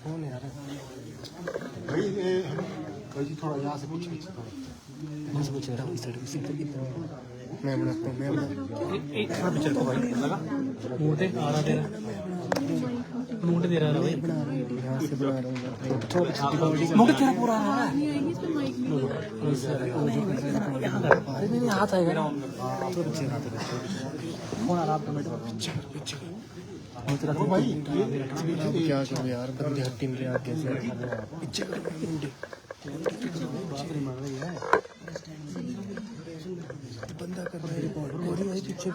कौन यार भाई भाई जी थोड़ा यहाँ से पूछो यहाँ से पूछ रहा हूँ इस साइड मैं बनाता हूँ मैं एक थोड़ा पिक्चर को भाई लगा मोटे आ रहा तेरा मोटे दे रहा है भाई यहाँ से बना रहा हूँ मोटे तेरा पूरा आ रहा है अरे नहीं हाथ आएगा ना थोड़ा पिक्चर आते कौन आ रहा आपका बेटा पिक्चर भाई क्या करूँ यार बंदे हट्टी में आके पिक्चर मार रही है बंदा कर रहा है पूरी है पीछे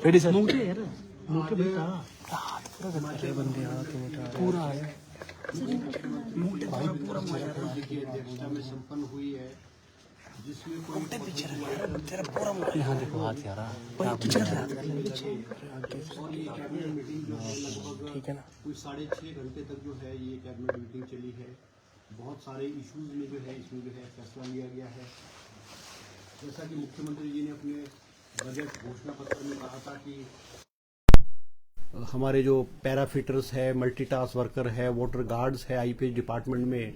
रेडी सर मोटे यार मोटे बेटा पूरा कर रहे बंदे हाथ में पूरा है मोटे भाई पूरा अध्यक्षता में संपन्न हुई है जिसमें मोटे पीछे तेरा पूरा मोटे यहां देखो हाथ यार पीछे ठीक है ना कोई 6.5 घंटे तक जो है ये कैबिनेट मीटिंग चली है। बहुत सारे इश्यूज में जो है इसमें जो है फैसला लिया गया है। जैसा कि मुख्यमंत्री जी ने अपने बजट घोषणा पत्र में कहा था कि हमारे जो पैराफिटर्स है, मल्टीटास्क वर्कर है, वाटर गार्ड्स है आईपीएच डिपार्टमेंट में,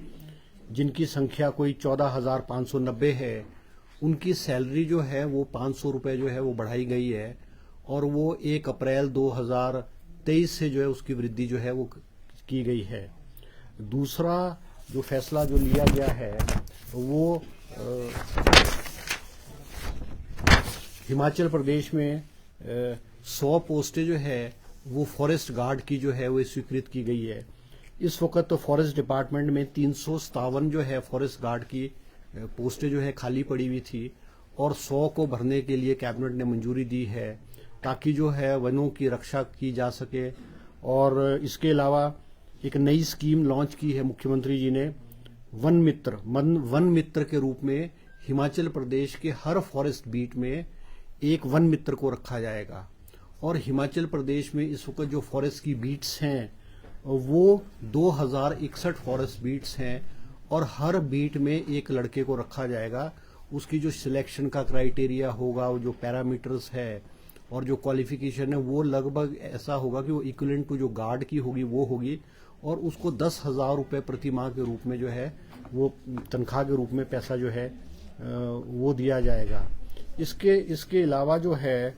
जिनकी संख्या कोई 14,590 है, उनकी सैलरी जो है वो 500 रुपये जो है वो बढ़ाई गई है और वो 1 अप्रैल 2023 से जो है उसकी वृद्धि जो है वो की गई है। दूसरा जो फैसला जो लिया गया है वो हिमाचल प्रदेश में 100 पोस्टें जो है वो फॉरेस्ट गार्ड की जो है वो स्वीकृत की गई है। इस वक्त तो फॉरेस्ट डिपार्टमेंट में 357 जो है फॉरेस्ट गार्ड की पोस्टें जो है खाली पड़ी हुई थी और 100 को भरने के लिए कैबिनेट ने मंजूरी दी है ताकि जो है वनों की रक्षा की जा सके। और इसके अलावा एक नई स्कीम लॉन्च की है मुख्यमंत्री जी ने, वन मित्र के रूप में हिमाचल प्रदेश के हर फॉरेस्ट बीट में एक वन मित्र को रखा जाएगा। और हिमाचल प्रदेश में इस वक्त जो फॉरेस्ट की बीट्स हैं वो 2061 फॉरेस्ट बीट्स हैं और हर बीट में एक लड़के को रखा जाएगा। उसकी जो सिलेक्शन का क्राइटेरिया होगा, वो जो पैरामीटर्स है और जो क्वालिफिकेशन है वो लगभग ऐसा होगा कि वो इक्विवेलेंट टू जो गार्ड की होगी वो होगी और उसको 10,000 रुपये प्रति माह के रूप में जो है वो तनख्वाह के रूप में पैसा जो है वो दिया जाएगा। इसके अलावा जो है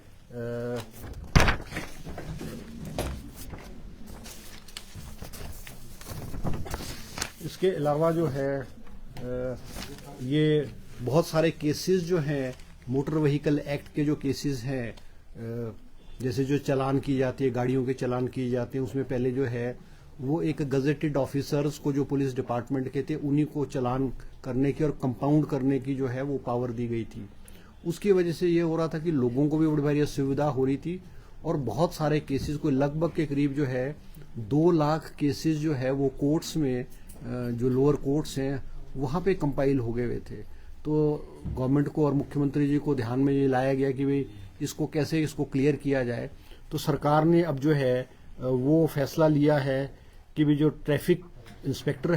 ये बहुत सारे केसेस जो हैं मोटर व्हीकल एक्ट के जो केसेस हैं, जैसे जो चालान की जाती है, गाड़ियों के चालान किए जाते हैं, उसमें पहले जो है वो एक गजेटेड ऑफिसर्स को जो पुलिस डिपार्टमेंट के थे उन्हीं को चालान करने की और कंपाउंड करने की जो है वो पावर दी गई थी। उसकी वजह से ये हो रहा था कि लोगों को भी बड़ी भारी असुविधा हो रही थी और बहुत सारे केसेस को लगभग के करीब जो है 2 लाख केसेस जो है वो कोर्ट्स में जो लोअर कोर्ट्स हैं वहाँ पे कंपाइल हो गए हुए थे। तो गवर्नमेंट को और मुख्यमंत्री जी को ध्यान में ये लाया गया कि भाई इसको कैसे इसको क्लियर किया जाए। तो सरकार ने अब जो है वो फैसला लिया है कि भी जो ट्रैफिक इंस्पेक्टर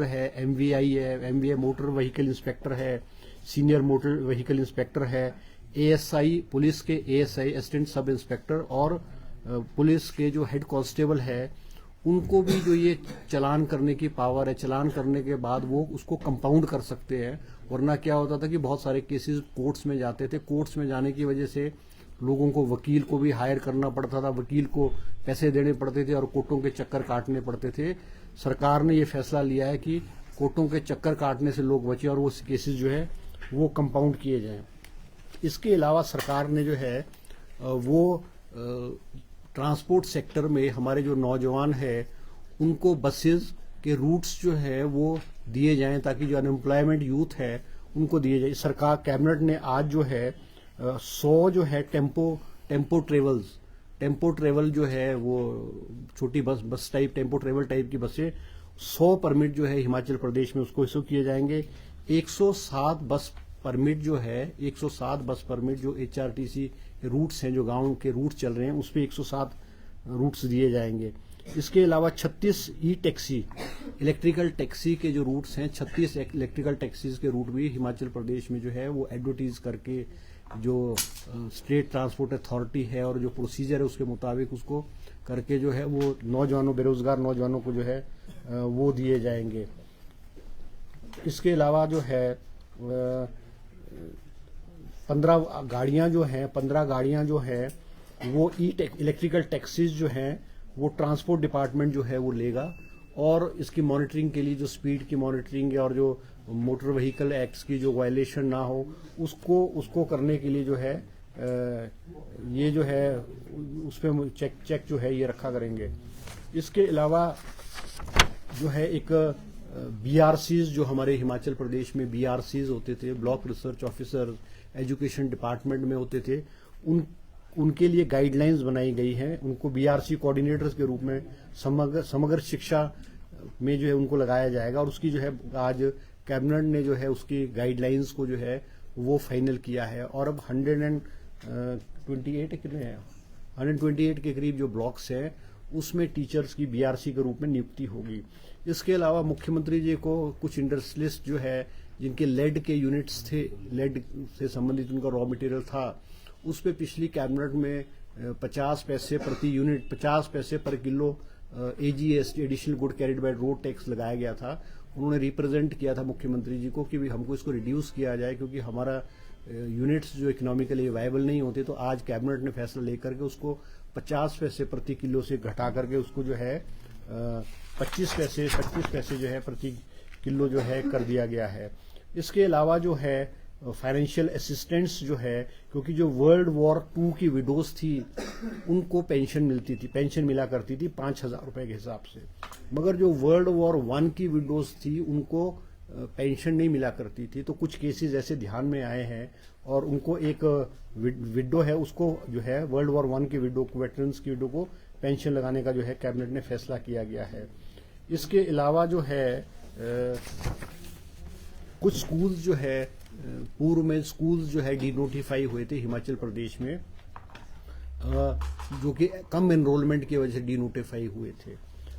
है, एमवीआई है, एमवीआई मोटर व्हीकल इंस्पेक्टर है, सीनियर मोटर व्हीकल इंस्पेक्टर है, एएसआई पुलिस के एएसआई असिस्टेंट सब इंस्पेक्टर और पुलिस के जो हेड कांस्टेबल है, उनको भी जो ये चालान करने की पावर है, चालान करने के बाद वो उसको कंपाउंड कर सकते हैं। वरना क्या होता था कि बहुत सारे केसेस कोर्ट्स में जाते थे, कोर्ट्स में जाने की वजह से लोगों को वकील को भी हायर करना पड़ता था, वकील को पैसे देने पड़ते थे और कोर्टों के चक्कर काटने पड़ते थे। सरकार ने ये फैसला लिया है कि कोर्टों के चक्कर काटने से लोग बचे और वो केसेस जो है वो कंपाउंड किए जाएं। इसके अलावा सरकार ने जो है वो ट्रांसपोर्ट सेक्टर में हमारे जो नौजवान है उनको बसेस के रूट्स जो है वो दिए जाएं ताकि जो अनएम्प्लॉयमेंट यूथ है उनको दिए जाए। सरकार कैबिनेट ने आज जो है 100 जो है टेम्पो ट्रेवल जो है वो छोटी बस टाइप टेम्पो ट्रेवल टाइप की बसें 100 परमिट जो है हिमाचल प्रदेश में उसको इशू किए जाएंगे। 107 बस परमिट जो एचआरटीसी रूट्स हैं, जो गांव के रूट चल रहे हैं उस पर 107 रूट्स दिए जाएंगे। इसके अलावा 36 ई टैक्सी इलेक्ट्रिकल टैक्सी के जो रूट्स हैं, 36 इलेक्ट्रिकल टैक्सीज के रूट भी हिमाचल प्रदेश में जो है वो एडवर्टीज करके जो स्टेट ट्रांसपोर्ट अथॉरिटी है और जो प्रोसीजर है उसके मुताबिक उसको करके जो है वो नौजवानों, बेरोजगार नौजवानों को जो है वो दिए जाएंगे। इसके अलावा जो है 15 गाड़ियां जो हैं वो इलेक्ट्रिकल टैक्सीज जो हैं वो ट्रांसपोर्ट डिपार्टमेंट जो है वो लेगा, और इसकी मॉनिटरिंग के लिए जो स्पीड की मॉनिटरिंग है और जो मोटर व्हीकल एक्ट्स की जो वायलेशन ना हो उसको करने के लिए जो है ये जो है उस पर चेक जो है ये रखा करेंगे। इसके अलावा जो है एक बीआरसीज जो हमारे हिमाचल प्रदेश में बीआरसीज होते थे, block research officer education department में होते थे, उनके लिए गाइडलाइंस बनाई गई हैं। उनको बीआरसी कोऑर्डिनेटर्स के रूप में समग्र शिक्षा में जो है उनको लगाया जाएगा, और उसकी जो है आज कैबिनेट ने जो है उसकी गाइडलाइंस को जो है वो फाइनल किया है। और अब 128 कितने हैं 128 के करीब जो ब्लॉक्स हैं उसमें टीचर्स की बीआरसी के रूप में नियुक्ति होगी। इसके अलावा मुख्यमंत्री जी को कुछ इंडस्ट्रियलिस्ट जो है जिनके लेड के यूनिट्स थे, लेड से संबंधित उनका रॉ मटेरियल था, उस पे पिछली कैबिनेट में 50 पैसे प्रति यूनिट, 50 पैसे पर kilo AGST additional good carried by road tax लगाया गया था। उन्होंने रिप्रेजेंट किया था मुख्यमंत्री जी को कि भी हमको इसको रिड्यूस किया जाए, क्योंकि हमारा यूनिट्स जो इकोनॉमिकली वायबल नहीं होते। तो आज कैबिनेट ने फैसला लेकर के उसको 50 पैसे प्रति किलो से घटा करके उसको जो है 25 पैसे जो है प्रति किलो जो है कर दिया गया है। इसके अलावा जो है फाइनेंशियल असिस्टेंस जो है, क्योंकि जो वर्ल्ड वॉर 2 की विडोज थी उनको पेंशन मिला करती थी 5,000 रुपए के हिसाब से, मगर जो वर्ल्ड वॉर 1 की विडोज थी उनको पेंशन नहीं मिला करती थी। तो कुछ केसेस ऐसे ध्यान में आए हैं और उनको एक विडो है उसको जो है वर्ल्ड वॉर 1 की विडो को, वेटरन्स की विडो को पेंशन लगाने का जो है कैबिनेट ने फैसला किया गया है। इसके अलावा जो है कुछ स्कूल्स जो है पूर्व में स्कूल्स जो है डिनोटिफाई हुए थे हिमाचल प्रदेश में, जो कि कम एनरोलमेंट की वजह से डिनोटिफाई हुए थे।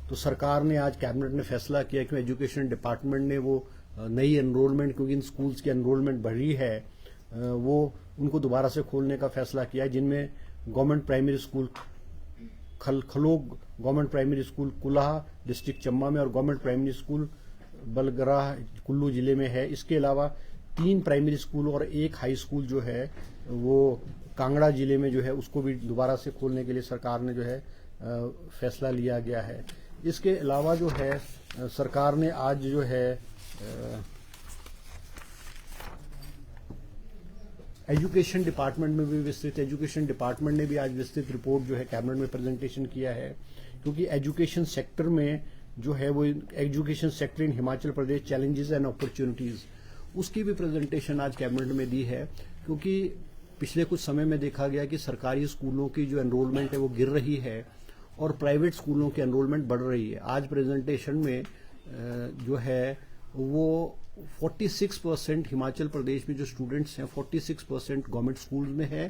तो सरकार ने आज कैबिनेट ने फैसला किया कि एजुकेशन डिपार्टमेंट ने वो नई एनरोलमेंट, क्योंकि इन स्कूल्स की एनरोलमेंट बढ़ी है, वो उनको दोबारा से खोलने का फैसला किया है, जिनमें government primary school Khalog, government primary school Kulah district Chamba में और government primary school Balgrah Kullu जिले में है। इसके अलावा 3 प्राइमरी स्कूल और 1 हाई स्कूल जो है वो कांगड़ा जिले में जो है उसको भी दोबारा से खोलने के लिए सरकार ने जो है फैसला लिया गया है। इसके अलावा जो है सरकार ने आज जो है एजुकेशन डिपार्टमेंट में भी विस्तृत, एजुकेशन डिपार्टमेंट ने भी आज विस्तृत रिपोर्ट जो है कैबिनेट में प्रेजेंटेशन किया है, क्योंकि एजुकेशन सेक्टर में जो है वो education sector in Himachal Pradesh challenges and opportunities, उसकी भी प्रेजेंटेशन आज कैबिनेट में दी है। क्योंकि पिछले कुछ समय में देखा गया कि सरकारी स्कूलों की जो एनरोलमेंट है वो गिर रही है और प्राइवेट स्कूलों की एनरोलमेंट बढ़ रही है। आज प्रेजेंटेशन में जो है वो 46% हिमाचल प्रदेश में जो स्टूडेंट्स हैं 46% गवर्नमेंट स्कूल्स में है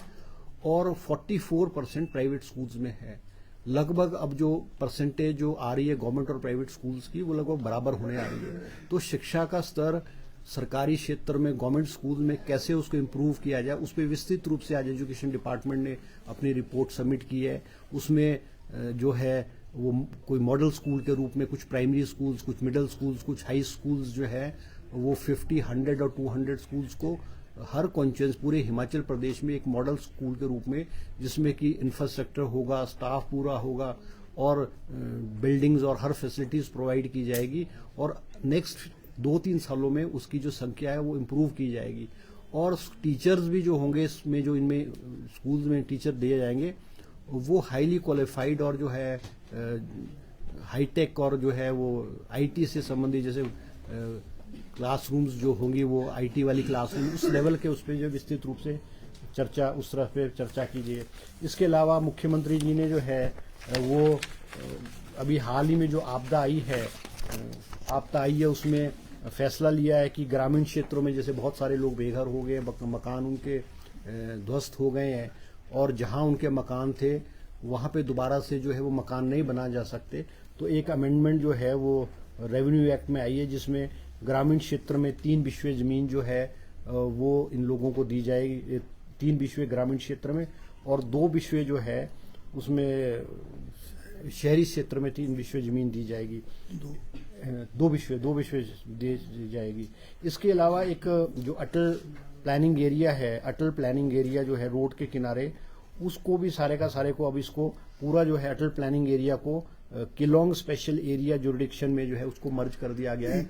और 44% प्राइवेट स्कूल्स में है। लगभग अब जो परसेंटेज जो आ रही है गवर्नमेंट और प्राइवेट स्कूल्स की वो लगभग बराबर होने आ रही है। तो शिक्षा का स्तर सरकारी क्षेत्र में गवर्नमेंट स्कूल में कैसे उसको इम्प्रूव किया जाए, उस पर विस्तृत रूप से आज एजुकेशन डिपार्टमेंट ने अपनी रिपोर्ट सबमिट की है। उसमें जो है वो कोई मॉडल स्कूल के रूप में कुछ प्राइमरी स्कूल्स, कुछ मिडिल स्कूल्स, कुछ हाई स्कूल्स जो है वो 50, 100 और 200 स्कूल्स को हर कॉन्स्टिट्यूएंसी पूरे हिमाचल प्रदेश में एक मॉडल स्कूल के रूप में, जिसमें कि इंफ्रास्ट्रक्चर होगा, स्टाफ पूरा होगा और बिल्डिंग्स और हर फैसिलिटीज प्रोवाइड की जाएगी और नेक्स्ट 2-3 सालों में उसकी जो संख्या है वो इम्प्रूव की जाएगी। और टीचर्स भी जो होंगे इसमें, जो इनमें स्कूल्स में टीचर दिए जाएंगे वो हाईली क्वालिफाइड और जो है हाईटेक और जो है वो आईटी से संबंधित, जैसे क्लासरूम्स जो होंगी वो आईटी वाली क्लासरूम, उस लेवल के उस पर जो विस्तृत रूप से चर्चा उस तरह पे चर्चा कीजिए। इसके अलावा मुख्यमंत्री जी ने जो है वो अभी हाल ही में जो आपदा आई है उसमें फैसला लिया है कि ग्रामीण क्षेत्रों में जैसे बहुत सारे लोग बेघर हो गए, मकान उनके ध्वस्त हो गए हैं और जहां उनके मकान थे वहां पे दोबारा से जो है वो मकान नहीं बना जा सकते, तो एक अमेंडमेंट जो है वो रेवेन्यू एक्ट में आई है, जिसमें ग्रामीण क्षेत्र में 3 बिस्वे जमीन जो है वो इन लोगों को दी जाएगी, 3 बिस्वे ग्रामीण क्षेत्र में और 2 बिस्वे जो है उसमें शहरी क्षेत्र में 3 बिस्वे जमीन दी जाएगी। 2 बिस्वे दी जाएगी। इसके अलावा एक जो अटल प्लानिंग एरिया है, अटल प्लानिंग एरिया जो है रोड के किनारे, उसको भी सारे का सारे को अब इसको पूरा जो है अटल प्लानिंग एरिया को किलोंग स्पेशल एरिया जुरिडिक्शन में जो है उसको मर्ज कर दिया गया है।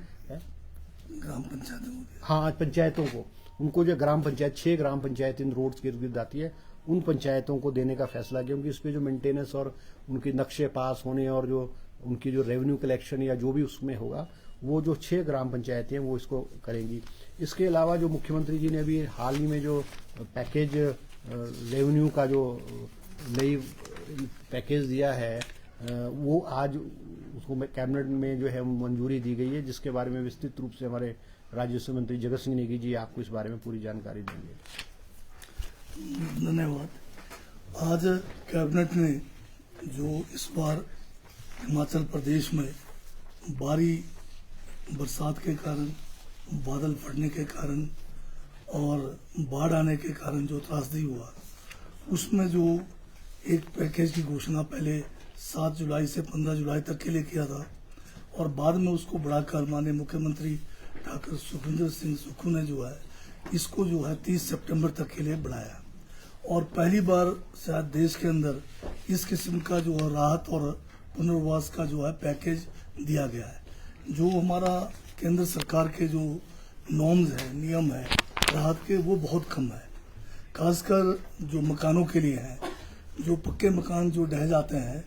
ग्राम पंचायतों को, हाँ, पंचायतों को, उनको जो ग्राम पंचायत 6 ग्राम पंचायत इन रोड्स के इर्द गिर्द आती है, उन पंचायतों को देने का फैसला किया, क्योंकि इस पे जो मेंटेनेंस और उनके नक्शे पास होने और जो उनकी जो रेवेन्यू कलेक्शन या जो भी उसमें होगा, वो जो 6 ग्राम पंचायतें हैं वो इसको करेंगी। इसके अलावा जो मुख्यमंत्री जी ने अभी हाल ही में जो पैकेज रेवेन्यू का जो नई पैकेज दिया है, वो आज उसको कैबिनेट में जो है मंजूरी दी गई है, जिसके बारे में विस्तृत रूप से हमारे राजस्व मंत्री जगत सिंह नेगी जी आपको इस बारे में पूरी जानकारी देंगे। धन्यवाद। आज कैबिनेट ने जो इस बार हिमाचल प्रदेश में भारी बरसात के कारण, बादल फटने के कारण और बाढ़ आने के कारण जो त्रासदी हुआ, उसमें जो एक पैकेज की घोषणा पहले 7 जुलाई से 15 जुलाई तक के लिए किया था और बाद में उसको बढ़ाकर माननीय मुख्यमंत्री डॉक्टर सुखविंदर सिंह सुक्खू ने जो है इसको जो है 30 सितंबर तक के लिए बढ़ाया और पहली बार शायद देश के अंदर इस किस्म का जो है राहत और पुनर्वास का जो है पैकेज दिया गया है। जो हमारा केंद्र सरकार के जो नॉर्म्स है, नियम है राहत के, वो बहुत कम है। खासकर जो मकानों के लिए है, जो पक्के मकान जो ढह जाते हैं,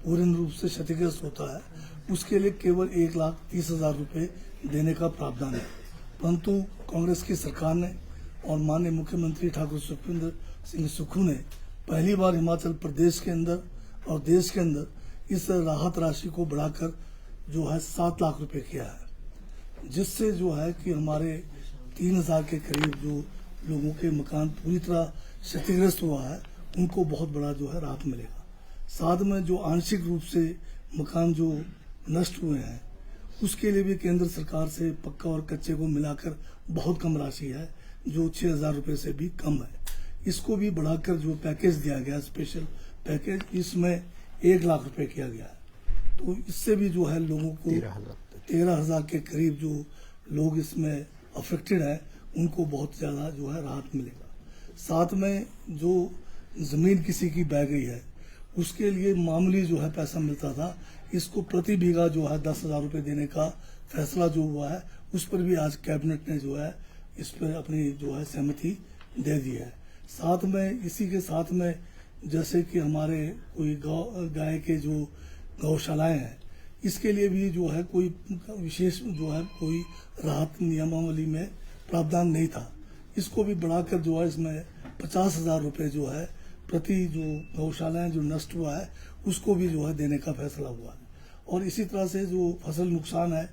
पूर्ण रूप से क्षतिग्रस्त होता है, उसके लिए केवल 1,30,000 रुपये देने का प्रावधान है। परंतु कांग्रेस की सरकार ने और माननीय मुख्यमंत्री ठाकुर सुखविंदर सिंह सुक्खू ने पहली बार हिमाचल प्रदेश के अंदर और देश के अंदर इस राहत राशि को बढ़ाकर जो है 7 लाख रुपए किया है, जिससे जो है कि हमारे 3,000 के करीब जो लोगों के मकान पूरी तरह क्षतिग्रस्त हुआ है, उनको बहुत बड़ा जो है राहत मिलेगा। साथ में जो आंशिक रूप से मकान जो नष्ट हुए हैं, उसके लिए भी केंद्र सरकार से पक्का और कच्चे को मिलाकर बहुत कम राशि है, जो 6,000 रुपये से भी कम है। इसको भी बढ़ाकर जो पैकेज दिया गया, स्पेशल पैकेज, इसमें 1 लाख रुपए किया गया है। तो इससे भी जो है लोगों को 13,000 के करीब जो लोग इसमें अफेक्टेड है, उनको बहुत ज्यादा जो है राहत मिलेगा। साथ में जो जमीन किसी की बह गई है, उसके लिए मामूली जो है पैसा मिलता था, इसको प्रति बीघा जो है 10,000 रुपये देने का फैसला जो हुआ है, उस पर भी आज कैबिनेट ने जो है इस पर अपनी जो है सहमति दे दी है। साथ में इसी के साथ में जैसे कि हमारे कोई गाय के जो गौशालाएं हैं, इसके लिए भी जो है कोई विशेष जो है कोई राहत नियमावली में प्रावधान नहीं था। इसको भी बढ़ाकर जो है इसमें 50,000 रुपये जो है प्रति जो गौशालाएं जो नष्ट हुआ है, उसको भी जो है देने का फैसला हुआ है। और इसी तरह से जो फसल नुकसान है,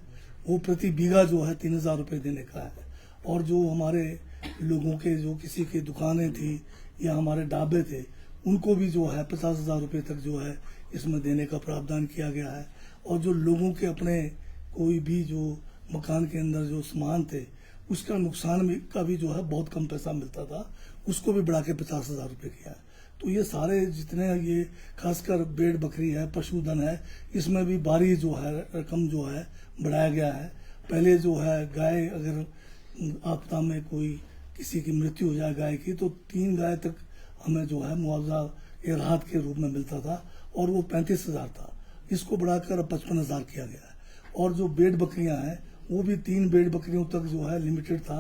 वो प्रति बीघा जो है 3,000 रुपये देने का है। और जो हमारे लोगों के जो किसी की दुकानें थी या हमारे ढाबे थे, उनको भी जो है 50,000 रुपये तक जो है इसमें देने का प्रावधान किया गया है। और जो लोगों के अपने कोई भी जो मकान के अंदर जो सामान थे, उसका नुकसान का भी जो है बहुत कम पैसा मिलता था, उसको भी बढ़ा के 50,000 रुपये किया है। तो ये सारे जितने ये खासकर भेड़ बकरी है, पशुधन है, इसमें भी भारी जो है रकम जो है बढ़ाया गया है। पहले जो है गाय अगर आपदा में कोई किसी की मृत्यु हो जाए गाय की, तो 3 गाय तक हमें जो है मुआवजा या राहत के रूप में मिलता था और वो 35,000 था। इसको बढ़ाकर अब 55,000 किया गया है। और जो भेड़ बकरियां हैं, वो भी 3 भेड़ बकरियों तक जो है लिमिटेड था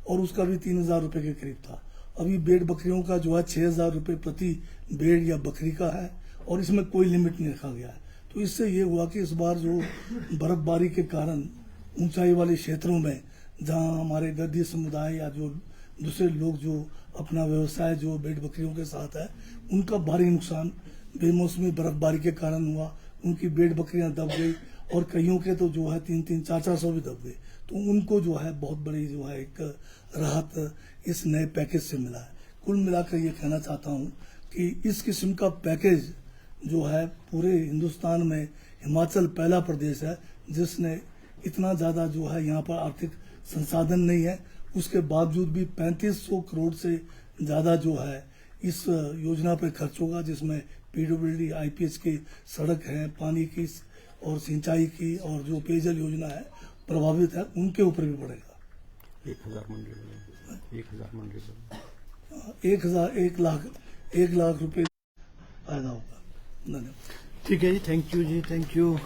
और उसका भी 3,000 रुपये के करीब था। अभी भेड़ बकरियों का जो है 6,000 रुपये प्रति भेड़ या बकरी का है और इसमें कोई लिमिट नहीं रखा गया है। तो इससे ये हुआ कि इस बार जो बर्फबारी के कारण ऊंचाई वाले क्षेत्रों में जहां हमारे गद्दी समुदाय या जो दूसरे लोग जो अपना व्यवसाय जो भेड़ बकरियों के साथ है, उनका भारी नुकसान बेमौसमी बर्फबारी के कारण हुआ। उनकी भेड़ बकरियां दब गई और कईयों के तो जो है 3-3, 400 भी दब गए। तो उनको जो है बहुत बड़ी जो है एक राहत इस नए पैकेज से मिला है। कुल मिलाकर ये कहना चाहता हूँ कि इस किस्म का पैकेज जो है पूरे हिंदुस्तान में हिमाचल पहला प्रदेश है जिसने इतना ज़्यादा जो है यहाँ पर आर्थिक संसाधन नहीं है, उसके बावजूद भी 3500 करोड़ से ज़्यादा जो है इस योजना पे खर्च होगा, जिसमें पीडब्ल्यूडी आईपीएच की सड़क है, पानी की और सिंचाई की और जो पेयजल योजना है प्रभावित है उनके ऊपर भी पड़ेगा। 1000 मनरेगा 1000 मनरेगा 1 लाख रुपए फायदा होगा। धन्यवाद। ठीक है जी, थैंक यू जी, थैंक यू।